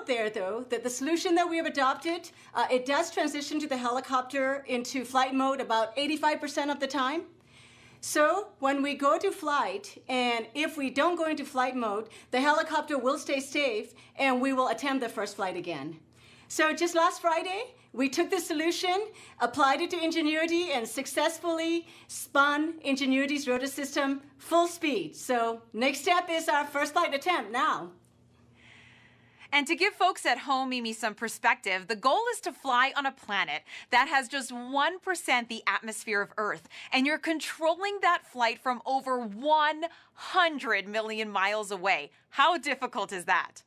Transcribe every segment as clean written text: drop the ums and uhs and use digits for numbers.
note there, though, that the solution that we have adopted, it does transition to the helicopter into flight mode about 85% of the time. So when we go to flight, and if we don't go into flight mode, the helicopter will stay safe, and we will attempt the first flight again. So just last Friday, we took this solution, applied it to Ingenuity, and successfully spun Ingenuity's rotor system full speed. So next step is our first flight attempt now. And to give folks at home, Mimi, some perspective, the goal is to fly on a planet that has just 1% the atmosphere of Earth. And you're controlling that flight from over 100 million miles away. How difficult is that?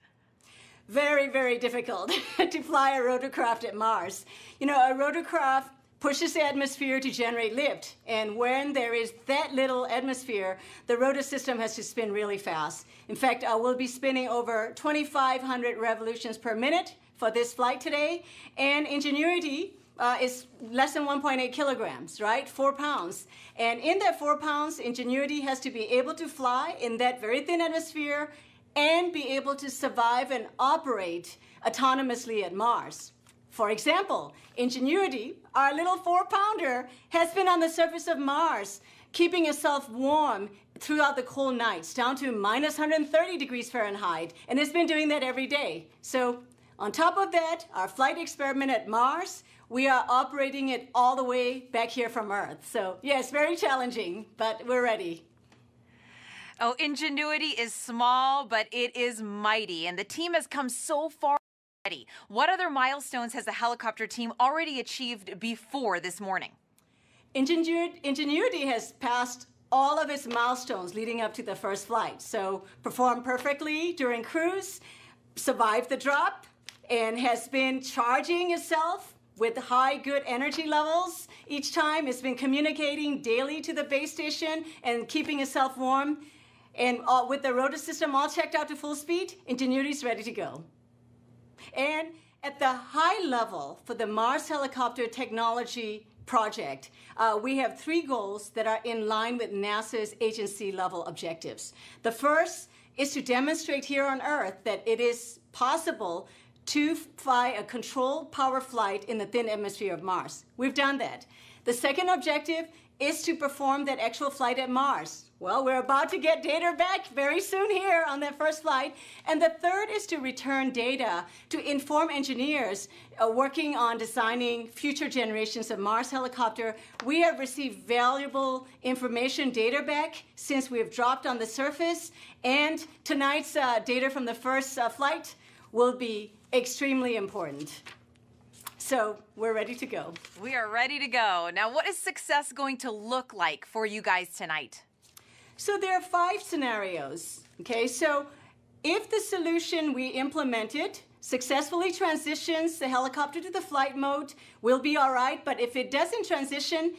Very, very difficult to fly a rotorcraft at Mars. You know, a rotorcraft pushes the atmosphere to generate lift. And when there is that little atmosphere, the rotor system has to spin really fast. In fact, we'll be spinning over 2,500 revolutions per minute for this flight today. And Ingenuity is less than 1.8 kilograms, right? 4 pounds. And in that 4 pounds, Ingenuity has to be able to fly in that very thin atmosphere and be able to survive and operate autonomously at Mars. For example, Ingenuity, our little 4-pounder, has been on the surface of Mars, keeping itself warm throughout the cold nights, down to minus 130 degrees Fahrenheit, and it's been doing that every day. So on top of that, our flight experiment at Mars, we are operating it all the way back here from Earth. So yeah, it's very challenging, but we're ready. Oh, Ingenuity is small, but it is mighty, and the team has come so far already. What other milestones has the helicopter team already achieved before this morning? Ingenuity has passed all of its milestones leading up to the first flight. So performed perfectly during cruise, survived the drop, and has been charging itself with high good energy levels each time. It's been communicating daily to the base station and keeping itself warm. And with the rotor system all checked out to full speed, Ingenuity's ready to go. And at the high level for the Mars helicopter technology project, we have 3 goals that are in line with NASA's agency level objectives. The first is to demonstrate here on Earth that it is possible to fly a controlled power flight in the thin atmosphere of Mars. We've done that. The second objective is to perform that actual flight at Mars. Well, we're about to get data back very soon here on that first flight. And the third is to return data to inform engineers working on designing future generations of Mars helicopter. We have received valuable information data back since we have dropped on the surface. And tonight's data from the first flight will be extremely important. So we're ready to go. We are ready to go. Now, what is success going to look like for you guys tonight? So there are 5 scenarios, okay? So if the solution we implemented successfully transitions the helicopter to the flight mode, we'll be all right. But if it doesn't transition,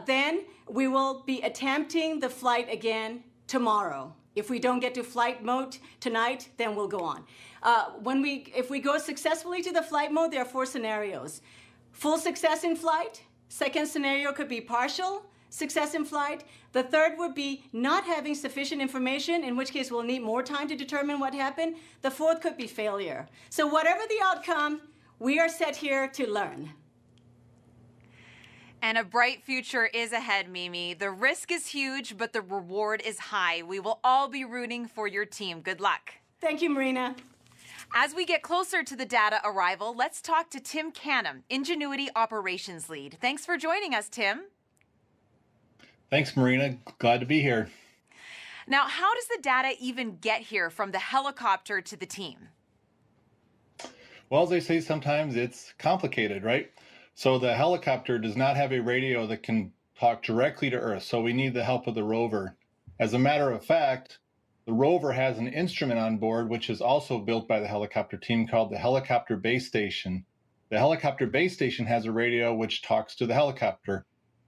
then we will be attempting the flight again tomorrow. If we don't get to flight mode tonight, then we'll go on. If we go successfully to the flight mode, there are 4 scenarios. Full success in flight. Second scenario could be partial success in flight. The third would be not having sufficient information, in which case we'll need more time to determine what happened. The fourth could be failure. So whatever the outcome, we are set here to learn. And a bright future is ahead, Mimi. The risk is huge, but the reward is high. We will all be rooting for your team. Good luck. Thank you, Marina. As we get closer to the data arrival, let's talk to Tim Canham, Ingenuity Operations Lead. Thanks for joining us, Tim. Thanks, Marina. Glad to be here. Now, how does the data even get here from the helicopter to the team? Well, as they say, sometimes it's complicated, right? So the helicopter does not have a radio that can talk directly to Earth, so we need the help of the rover. As a matter of fact, the rover has an instrument on board, which is also built by the helicopter team, called the Helicopter Base Station. The Helicopter Base Station has a radio which talks to the helicopter.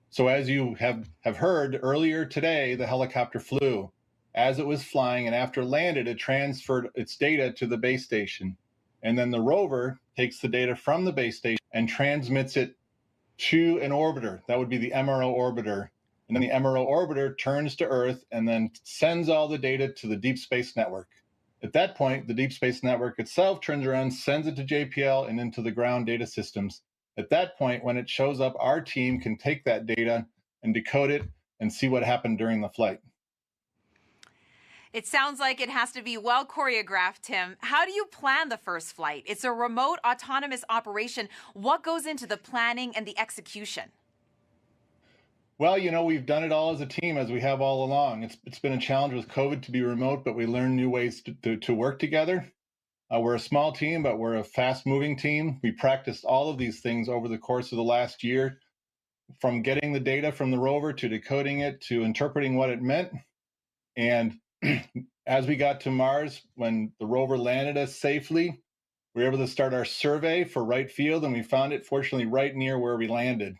So as you have heard earlier today, the helicopter flew. As it was flying and after landed, it transferred its data to the base station. And then the rover takes the data from the base station and transmits it to an orbiter. That would be the MRO orbiter. And then the MRO orbiter turns to Earth and then sends all the data to the Deep Space Network. At that point, the Deep Space Network itself turns around, sends it to JPL and into the ground data systems. At that point, when it shows up, our team can take that data and decode it and see what happened during the flight. It sounds like it has to be well choreographed, Tim. How do you plan the first flight? It's a remote autonomous operation. What goes into the planning and the execution? Well, we've done it all as a team, as we have all along. It's been a challenge with COVID to be remote, but we learned new ways to work together. We're a small team, but we're a fast-moving team. We practiced all of these things over the course of the last year, from getting the data from the rover to decoding it to interpreting what it meant. And as we got to Mars, when the rover landed us safely, we were able to start our survey for right field, and we found it, fortunately, right near where we landed.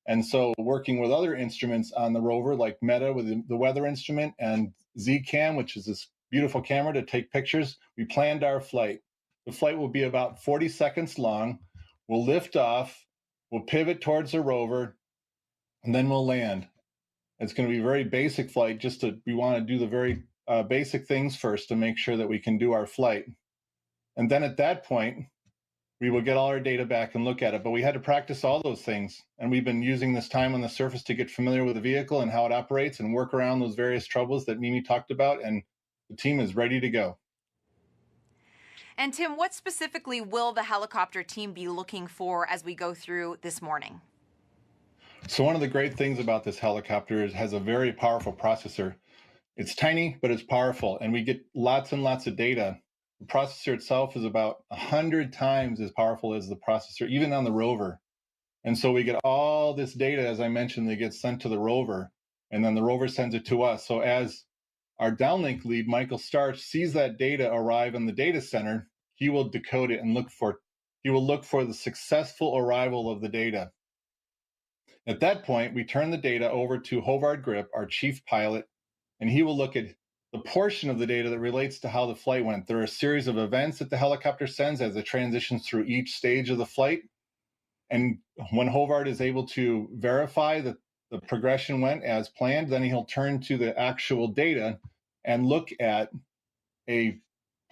And so working with other instruments on the rover, like Meta with the weather instrument and Z-Cam, which is this beautiful camera to take pictures, we planned our flight. The flight will be about 40 seconds long. We'll lift off, we'll pivot towards the rover, and then we'll land. It's going to be a very basic flight. We want to do the very basic things first to make sure that we can do our flight. And then at that point, we will get all our data back and look at it. But we had to practice all those things. And we've been using this time on the surface to get familiar with the vehicle and how it operates and work around those various troubles that Mimi talked about. And the team is ready to go. And Tim, what specifically will the helicopter team be looking for as we go through this morning? So one of the great things about this helicopter is it has a very powerful processor. It's tiny, but it's powerful, and we get lots and lots of data. The processor itself is about 100 times as powerful as the processor, even on the rover. And so we get all this data, as I mentioned, that gets sent to the rover, and then the rover sends it to us. So as our downlink lead, Michael Starch, sees that data arrive in the data center, he will decode it and look for the successful arrival of the data. At that point, we turn the data over to Hovard Grip, our chief pilot, and he will look at the portion of the data that relates to how the flight went. There are a series of events that the helicopter sends as it transitions through each stage of the flight. And when Hovard is able to verify that the progression went as planned, then he'll turn to the actual data and look at a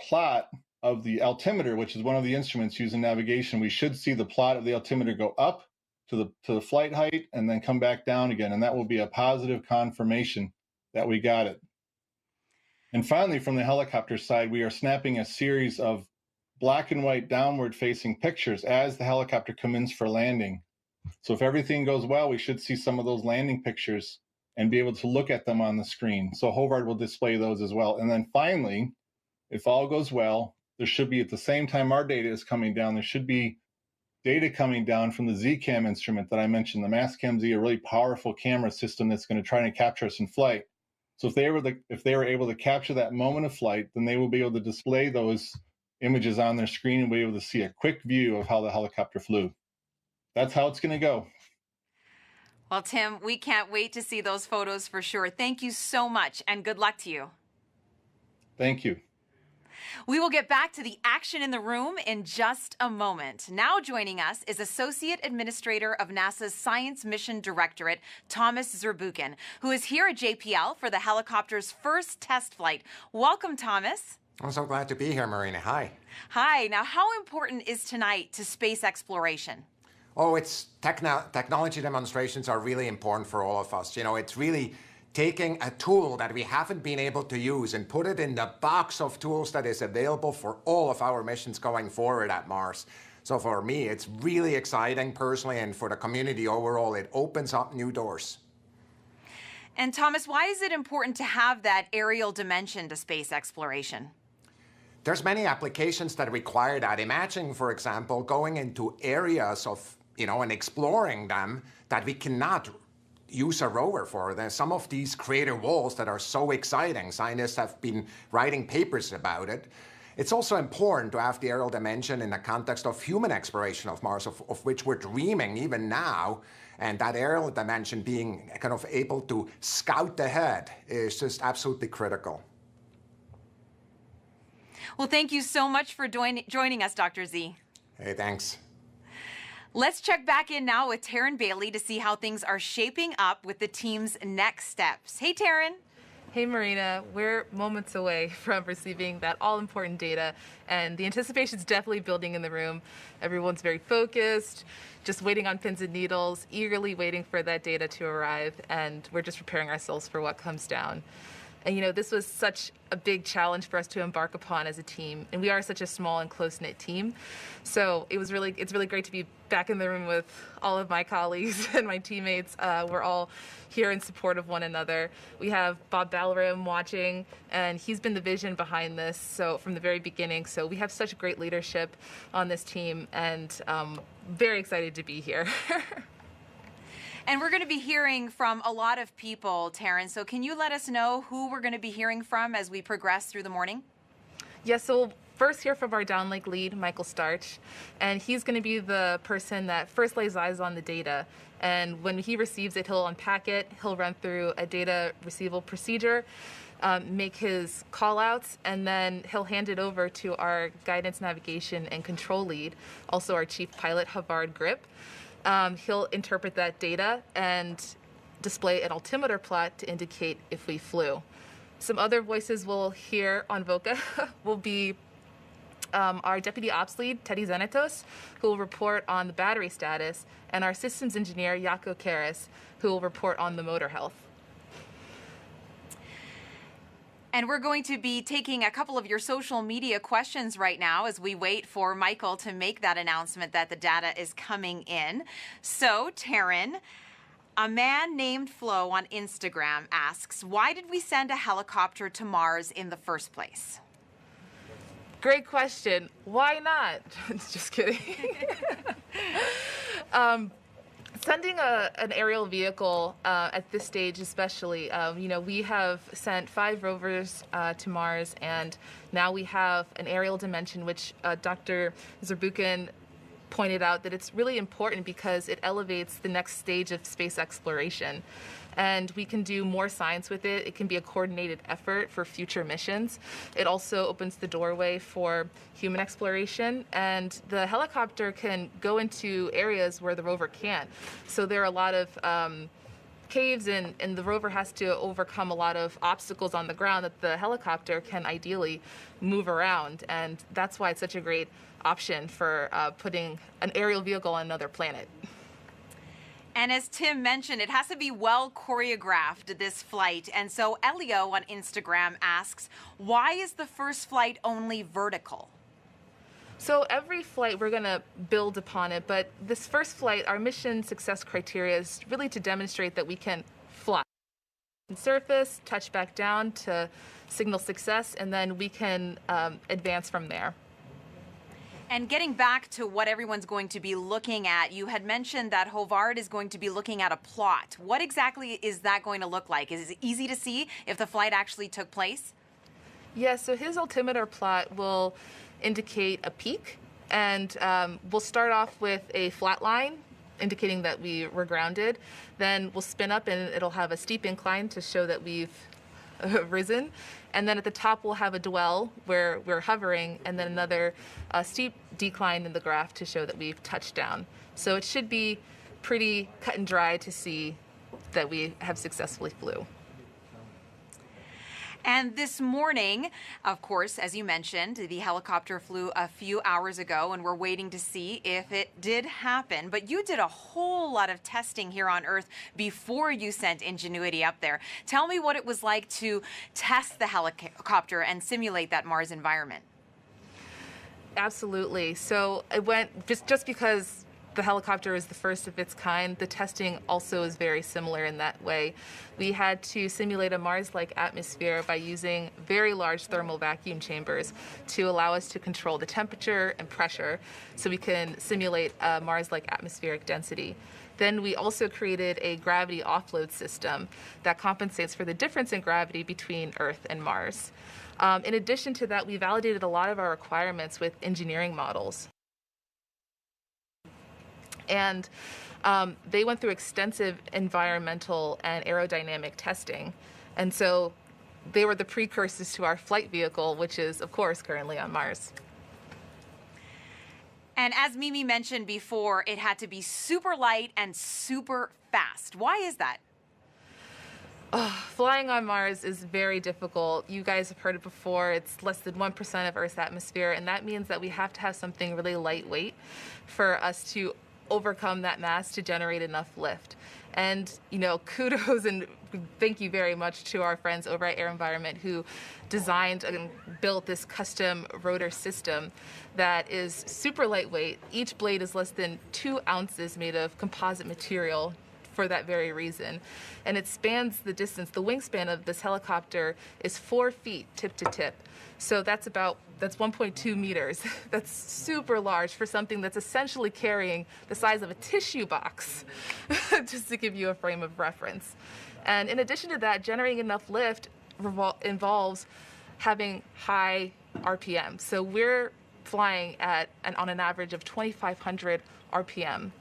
plot of the altimeter, which is one of the instruments used in navigation. We should see the plot of the altimeter go up to the flight height and then come back down again. And that will be a positive confirmation that we got it. And finally, from the helicopter side, we are snapping a series of black and white downward facing pictures as the helicopter comes in for landing. So if everything goes well, we should see some of those landing pictures and be able to look at them on the screen. So Hovard will display those as well. And then finally, if all goes well, there should be, at the same time our data is coming down, there should be data coming down from the Z-Cam instrument that I mentioned, the Mastcam-Z, a really powerful camera system that's going to try to capture us in flight. So if they were able to capture that moment of flight, then they will be able to display those images on their screen and be able to see a quick view of how the helicopter flew. That's how it's going to go. Well, Tim, we can't wait to see those photos for sure. Thank you so much, and good luck to you. Thank you. We will get back to the action in the room in just a moment. Now joining us is Associate Administrator of NASA's Science Mission Directorate, Thomas Zurbuchen, who is here at JPL for the helicopter's first test flight. Welcome, Thomas. I'm so glad to be here, Marina. Hi. Hi. Now, how important is tonight to space exploration? Oh, technology demonstrations are really important for all of us. It's really taking a tool that we haven't been able to use and put it in the box of tools that is available for all of our missions going forward at Mars. So for me, it's really exciting personally, and for the community overall, it opens up new doors. And Thomas, why is it important to have that aerial dimension to space exploration? There's many applications that require that. Imagine, for example, going into areas of, and exploring them that we cannot use a rover for. There's some of these crater walls that are so exciting. Scientists have been writing papers about it. It's also important to have the aerial dimension in the context of human exploration of Mars, of which we're dreaming even now. And that aerial dimension being kind of able to scout ahead is just absolutely critical. Well, thank you so much for joining us, Dr. Z. Hey, thanks. Let's check back in now with Taryn Bailey to see how things are shaping up with the team's next steps. Hey, Taryn. Hey Marina, we're moments away from receiving that all-important data, and the anticipation's definitely building in the room. Everyone's very focused, just waiting on pins and needles, eagerly waiting for that data to arrive, and we're just preparing ourselves for what comes down. And you know, this was such a big challenge for us to embark upon as a team, and we are such a small and close-knit team. So it's really great to be back in the room with all of my colleagues and my teammates. We're all here in support of one another. We have Bob Ballerim watching, and he's been the vision behind this so from the very beginning. So we have such great leadership on this team, and very excited to be here. And we're going to be hearing from a lot of people, Taryn. So can you let us know who we're going to be hearing from as we progress through the morning? Yes, so we'll first hear from our downlink lead, Michael Starch, and he's going to be the person that first lays eyes on the data. And when he receives it, he'll unpack it, he'll run through a data receival procedure, make his call-outs, and then he'll hand it over to our guidance, navigation, and control lead, also our chief pilot, Havard Grip. He'll interpret that data and display an altimeter plot to indicate if we flew. Some other voices we'll hear on VOCA will be our deputy ops lead, Teddy Zenetos, who will report on the battery status, and our systems engineer, Jaco Karas, who will report on the motor health. And we're going to be taking a couple of your social media questions right now as we wait for Michael to make that announcement that the data is coming in. So, Taryn, a man named Flo on Instagram asks, why did we send a helicopter to Mars in the first place? Great question. Why not? Just kidding. Sending an aerial vehicle at this stage especially, you know, we have sent 5 rovers to Mars, and now we have an aerial dimension, which Dr. Zurbuchen pointed out that it's really important because it elevates the next stage of space exploration. And we can do more science with it. It can be a coordinated effort for future missions. It also opens the doorway for human exploration, and the helicopter can go into areas where the rover can't. So there are a lot of caves, and the rover has to overcome a lot of obstacles on the ground that the helicopter can ideally move around, and that's why it's such a great option for putting an aerial vehicle on another planet. And as Tim mentioned, it has to be well choreographed, this flight. And so Elio on Instagram asks, why is the first flight only vertical? So every flight, we're going to build upon it. But this first flight, our mission success criteria is really to demonstrate that we can fly. Surface, touch back down to signal success, and then we can advance from there. And getting back to what everyone's going to be looking at, you had mentioned that Havard is going to be looking at a plot. What exactly is that going to look like? Is it easy to see if the flight actually took place? Yes, so his altimeter plot will indicate a peak, and we'll start off with a flat line indicating that we were grounded. Then we'll spin up and it'll have a steep incline to show that we've risen. And then at the top, we'll have a dwell where we're hovering, and then another steep decline in the graph to show that we've touched down. So it should be pretty cut and dry to see that we have successfully flew. And this morning, of course, as you mentioned, the helicopter flew a few hours ago, and we're waiting to see if it did happen. But you did a whole lot of testing here on Earth before you sent Ingenuity up there. Tell me what it was like to test the helicopter and simulate that Mars environment. Absolutely. So it went just because the helicopter is the first of its kind. The testing also is very similar in that way. We had to simulate a Mars-like atmosphere by using very large thermal vacuum chambers to allow us to control the temperature and pressure so we can simulate a Mars-like atmospheric density. Then we also created a gravity offload system that compensates for the difference in gravity between Earth and Mars. In addition to that, we validated a lot of our requirements with engineering models. And they went through extensive environmental and aerodynamic testing. And so they were the precursors to our flight vehicle, which is, of course, currently on Mars. And as Mimi mentioned before, it had to be super light and super fast. Why is that? Flying on Mars is very difficult. You guys have heard it before. It's less than 1% of Earth's atmosphere, and that means that we have to have something really lightweight for us to overcome that mass to generate enough lift. And, you know, kudos and thank you very much to our friends over at AirEnvironment who designed and built this custom rotor system that is super lightweight. Each blade is less than 2 ounces made of composite material for that very reason. And it spans the distance. The wingspan of this helicopter is 4 feet tip to tip. So that's 1.2 meters. That's super large for something that's essentially carrying the size of a tissue box, just to give you a frame of reference. And in addition to that, generating enough lift involves having high RPM. So we're flying on an average of 2,500 RPM.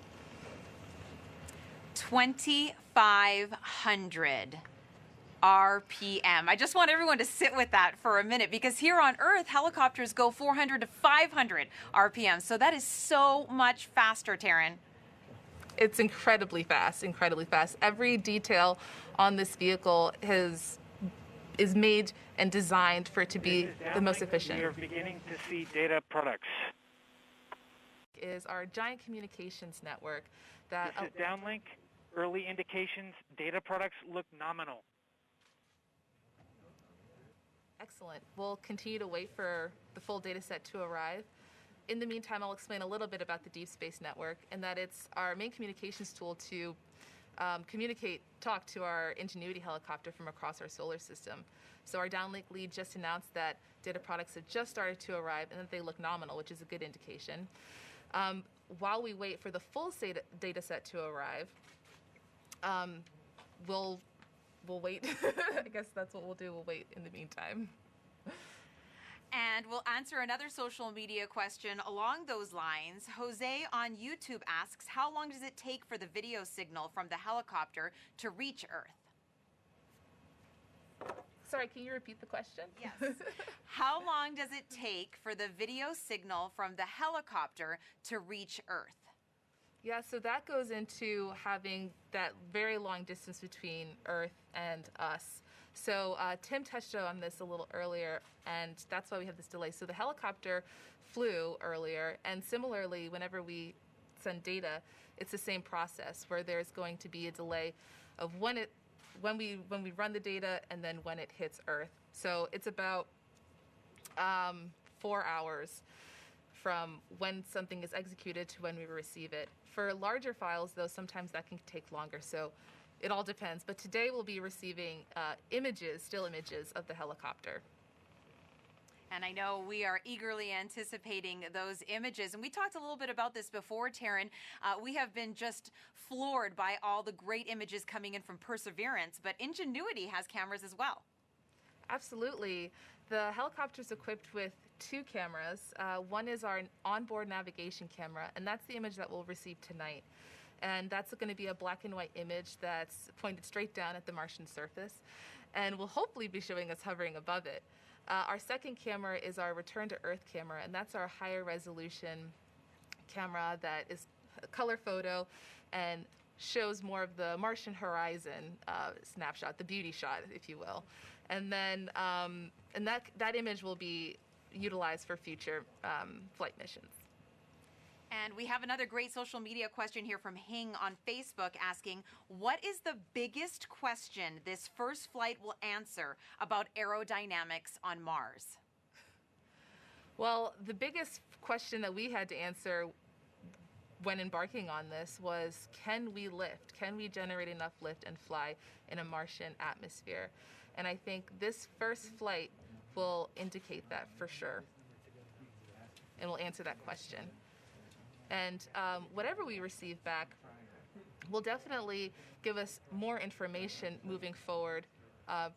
2,500 RPM. I just want everyone to sit with that for a minute because here on Earth, helicopters go 400 to 500 RPM. So that is so much faster, Taryn. It's incredibly fast, incredibly fast. Every detail on this vehicle is made and designed for it to be the most efficient. You're beginning to see data products. Is our giant communications network that... This is downlink. Early indications, data products look nominal. Excellent. We'll continue to wait for the full data set to arrive. In the meantime, I'll explain a little bit about the Deep Space Network and that it's our main communications tool to talk to our Ingenuity helicopter from across our solar system. So our downlink lead just announced that data products have just started to arrive and that they look nominal, which is a good indication. While we wait for the full data set to arrive, we'll wait. I guess that's what we'll do. We'll wait in the meantime. And we'll answer another social media question along those lines. Jose on YouTube asks, how long does it take for the video signal from the helicopter to reach Earth? Sorry, can you repeat the question? Yes. How long does it take for the video signal from the helicopter to reach Earth? Yeah, so that goes into having that very long distance between Earth and us. So Tim touched on this a little earlier, and that's why we have this delay. So the helicopter flew earlier, and similarly, whenever we send data, it's the same process where there's going to be a delay of when we run the data and then when it hits Earth. So it's about 4 hours from when something is executed to when we receive it. For larger files, though, sometimes that can take longer, so it all depends. But today we'll be receiving still images of the helicopter. And I know we are eagerly anticipating those images. And we talked a little bit about this before, Taryn. We have been just floored by all the great images coming in from Perseverance, but Ingenuity has cameras as well. Absolutely. The helicopter's equipped with 2 cameras. One is our onboard navigation camera, and that's the image that we'll receive tonight. And that's going to be a black and white image that's pointed straight down at the Martian surface, and will hopefully be showing us hovering above it. Our second camera is our return to Earth camera, and that's our higher resolution camera that is a color photo and shows more of the Martian horizon snapshot, the beauty shot, if you will. And then and that image will be utilized for future flight missions. And we have another great social media question here from Hing on Facebook asking, what is the biggest question this first flight will answer about aerodynamics on Mars? Well, the biggest question that we had to answer when embarking on this was, can we lift? Can we generate enough lift and fly in a Martian atmosphere? And I think this first flight will indicate that for sure, and will answer that question. And whatever we receive back will definitely give us more information moving forward,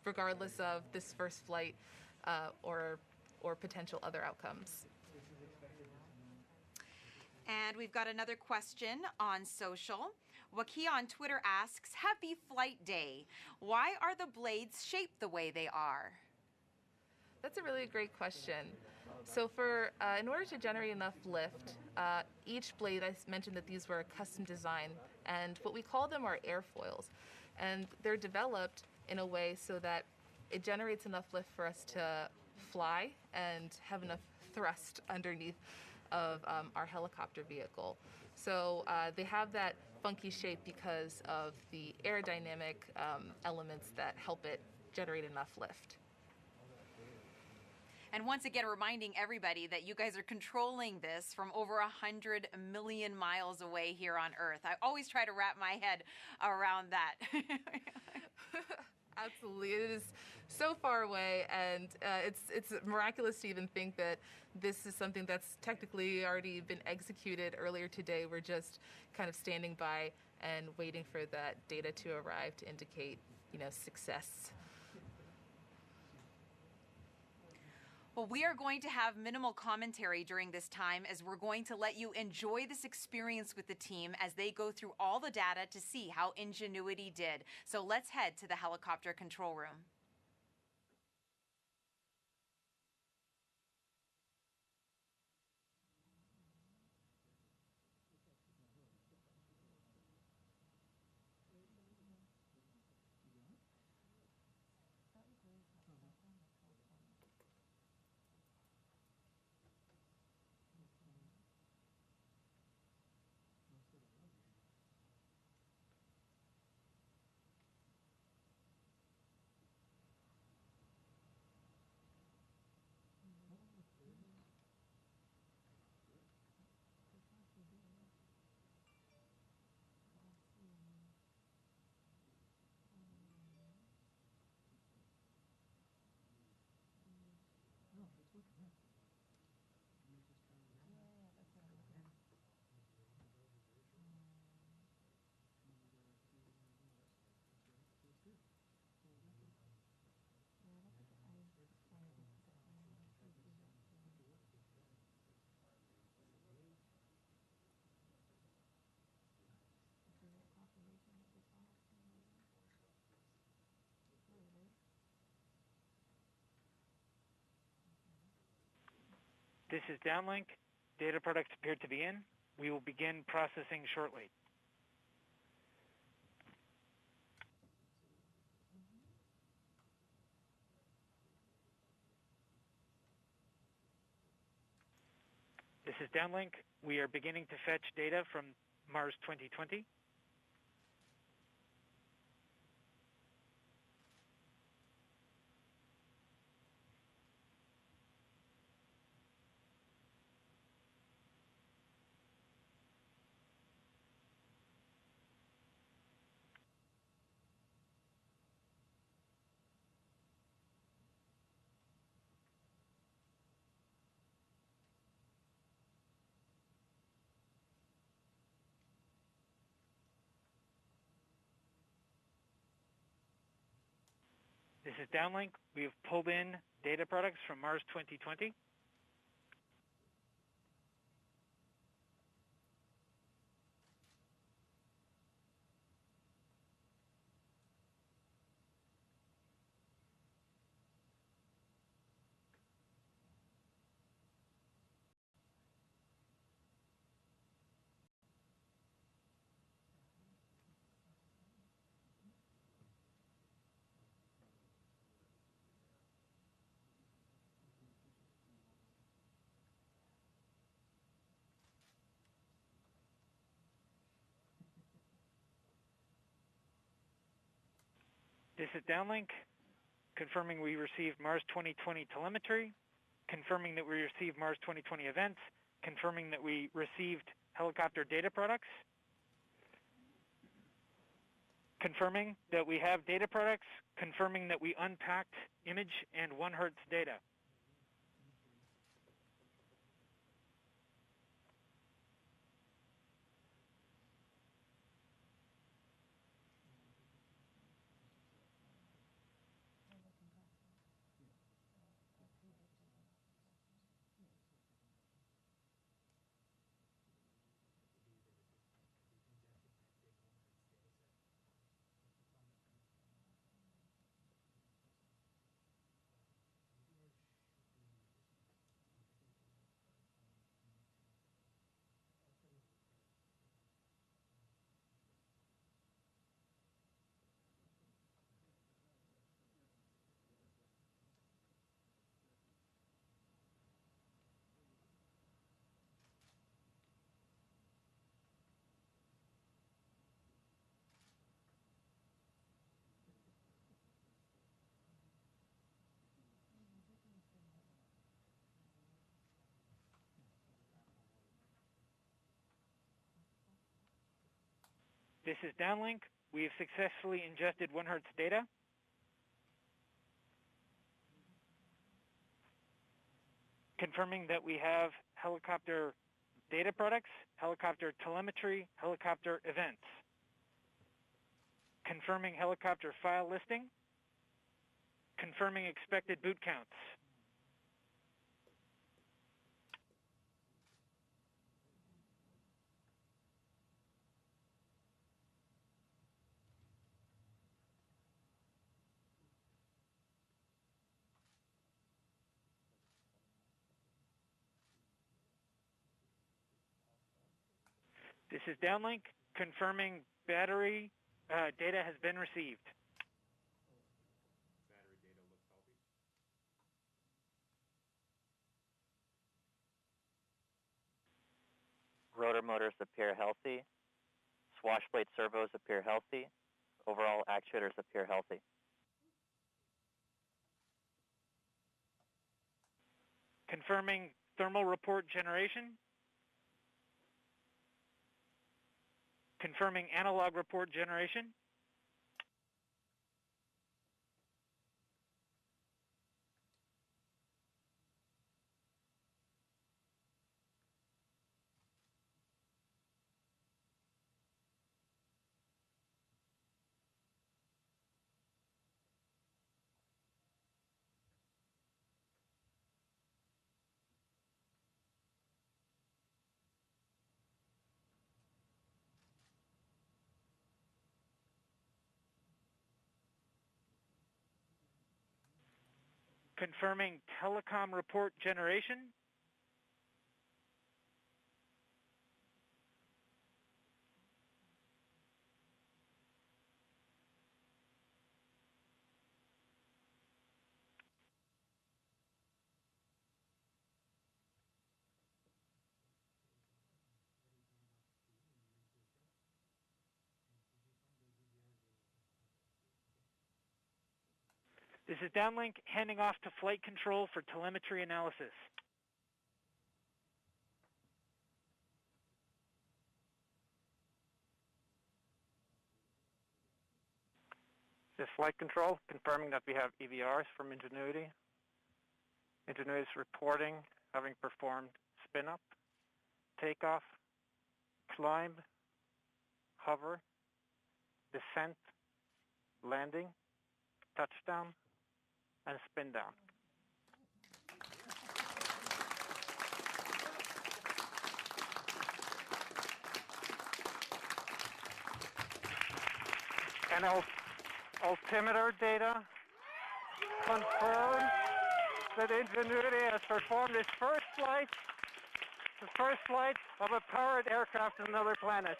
regardless of this first flight or potential other outcomes. And we've got another question on social. Wakia on Twitter asks, happy flight day. Why are the blades shaped the way they are? That's a really great question. So in order to generate enough lift, each blade, I mentioned that these were custom designed, and what we call them are airfoils. And they're developed in a way so that it generates enough lift for us to fly and have enough thrust underneath of our helicopter vehicle. So they have that funky shape because of the aerodynamic elements that help it generate enough lift. And once again, reminding everybody that you guys are controlling this from over 100 million miles away here on Earth. I always try to wrap my head around that. Absolutely, it is so far away, and it's miraculous to even think that this is something that's technically already been executed earlier today. We're just kind of standing by and waiting for that data to arrive to indicate, success. Well, we are going to have minimal commentary during this time as we're going to let you enjoy this experience with the team as they go through all the data to see how Ingenuity did. So let's head to the helicopter control room. This is downlink. Data products appear to be in. We will begin processing shortly. This is downlink. We are beginning to fetch data from Mars 2020. This is downlink. We have pulled in data products from Mars 2020. This is downlink, confirming we received Mars 2020 telemetry, confirming that we received Mars 2020 events, confirming that we received helicopter data products, confirming that we have data products, confirming that we unpacked image and 1 Hertz data. This is downlink. We have successfully ingested 1 hertz data. Confirming that we have helicopter data products, helicopter telemetry, helicopter events. Confirming helicopter file listing. Confirming expected boot counts. This is downlink, confirming battery data has been received. Battery data looks healthy. Rotor motors appear healthy. Swash plate servos appear healthy. Overall actuators appear healthy. Confirming thermal report generation. Confirming analog report generation. Confirming telecom report generation. This is downlink, handing off to flight control for telemetry analysis. This is flight control, confirming that we have EVRs from Ingenuity. Ingenuity is reporting having performed spin-up, takeoff, climb, hover, descent, landing, touchdown, and spin down. And altimeter data confirms that Ingenuity has performed its first flight, the first flight of a powered aircraft to another planet.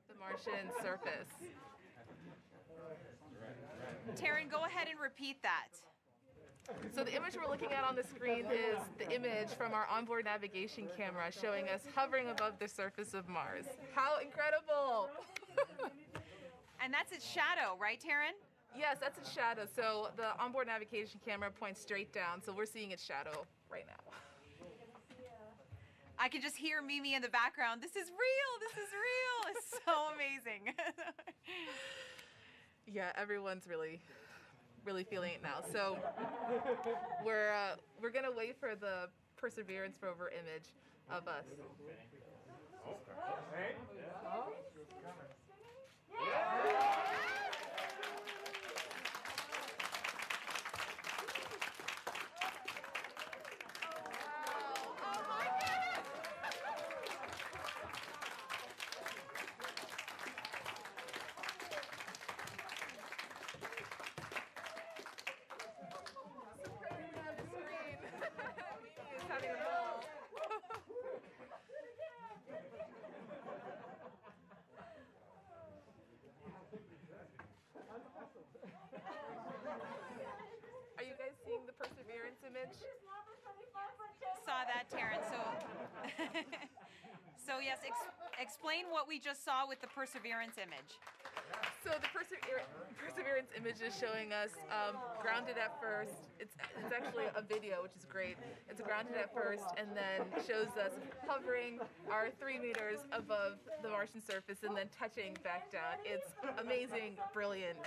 The Martian surface. Taryn, go ahead and repeat that. So the image we're looking at on the screen is the image from our onboard navigation camera showing us hovering above the surface of Mars. How incredible! And that's its shadow, right, Taryn? Yes, that's its shadow. So the onboard navigation camera points straight down, so we're seeing its shadow right now. I can just hear Mimi in the background. This is real, this is real. It's so amazing. Yeah, everyone's really feeling it now. So we're gonna wait for the Perseverance rover image of us. Are you guys seeing the Perseverance image? Saw that, Taryn. So yes, explain what we just saw with the Perseverance image. So the Perseverance image is showing us grounded at first. It's actually a video, which is great. It's grounded at first and then shows us hovering our 3 meters above the Martian surface and then touching back down. It's amazing, brilliant.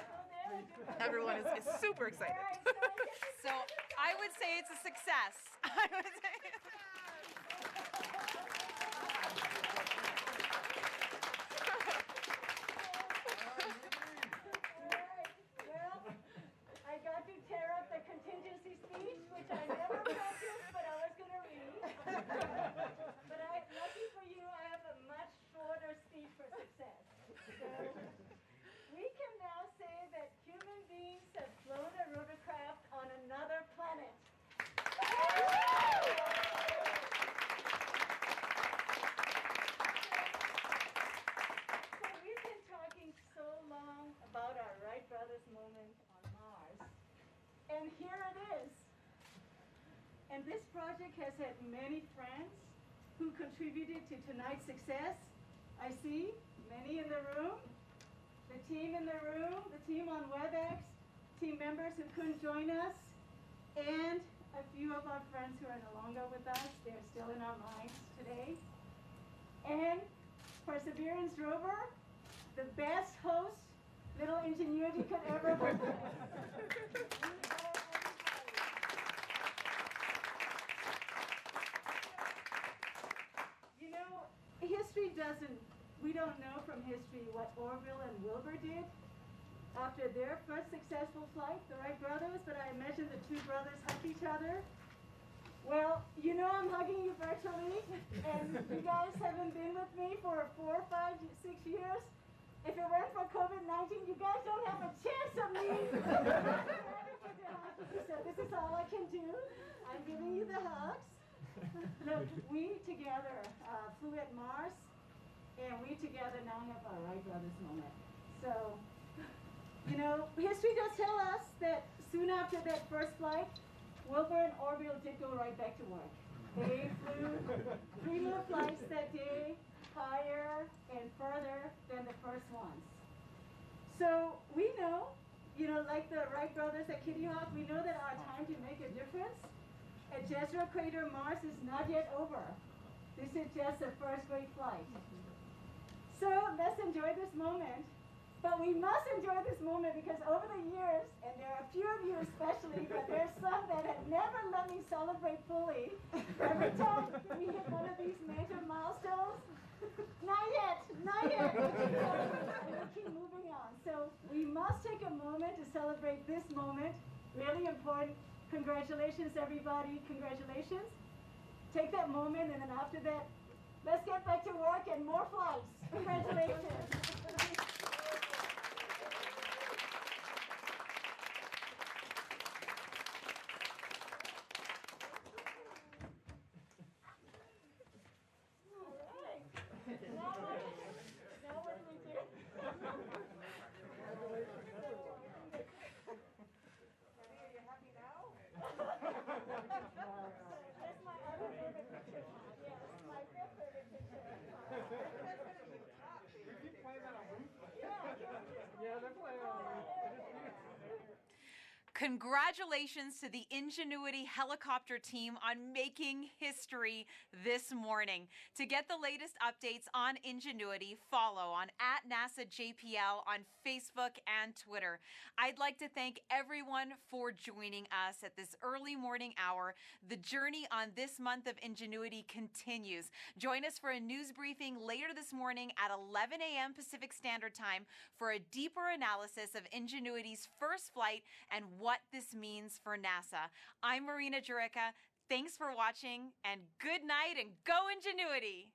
Everyone is super excited. So I would say it's a success. I would say. I got to tear up the contingency speech, which I never practiced, but I was going to read. But lucky for you, I have a much shorter speech for success. So we can now say that human beings have flown a rotorcraft on another planet. So we've been talking so long about our Wright brothers moment on Mars. And here it is. And this project has had many friends who contributed to tonight's success. I see many in the room, the team in the room, the team on WebEx, team members who couldn't join us, and a few of our friends who are no longer with us. They're still in our minds today. And Perseverance rover, the best host little Ingenuity could ever hope. You know, we don't know from history what Orville and Wilbur did after their first successful flight, the Wright brothers, but I imagine the two brothers hugged each other. Well, you know I'm hugging you virtually, and you guys haven't been with me for 4, 5, 6 years. If it weren't for COVID-19, you guys don't have a chance of me. So this is all I can do. I'm giving you the hugs. Look, we together flew at Mars, and we together now have our Wright brothers moment. So, you know, history does tell us that soon after that first flight, Wilbur and Orville did go right back to work. They flew 3 more flights that day, higher and further than the first ones. So we know, you know, like the Wright brothers at Kitty Hawk, we know that our time to make a difference at Jezero Crater, Mars is not yet over. This is just the first great flight. So let's enjoy this moment. But we must enjoy this moment because over the years, and there are a few of you especially, but there's some that have never let me celebrate fully. Every time we hit one of these major milestones, not yet, not yet. And we keep moving on. So we must take a moment to celebrate this moment. Really important. Congratulations, everybody. Congratulations. Take that moment, and then after that, let's get back to work and more flights. Congratulations. Congratulations to the Ingenuity helicopter team on making history this morning. To get the latest updates on Ingenuity, follow on @NASAJPL on Facebook and Twitter. I'd like to thank everyone for joining us at this early morning hour. The journey on this month of Ingenuity continues. Join us for a news briefing later this morning at 11 a.m. Pacific Standard Time for a deeper analysis of Ingenuity's first flight and what this means for NASA. I'm Marina Jurica. Thanks for watching, and good night, and go Ingenuity!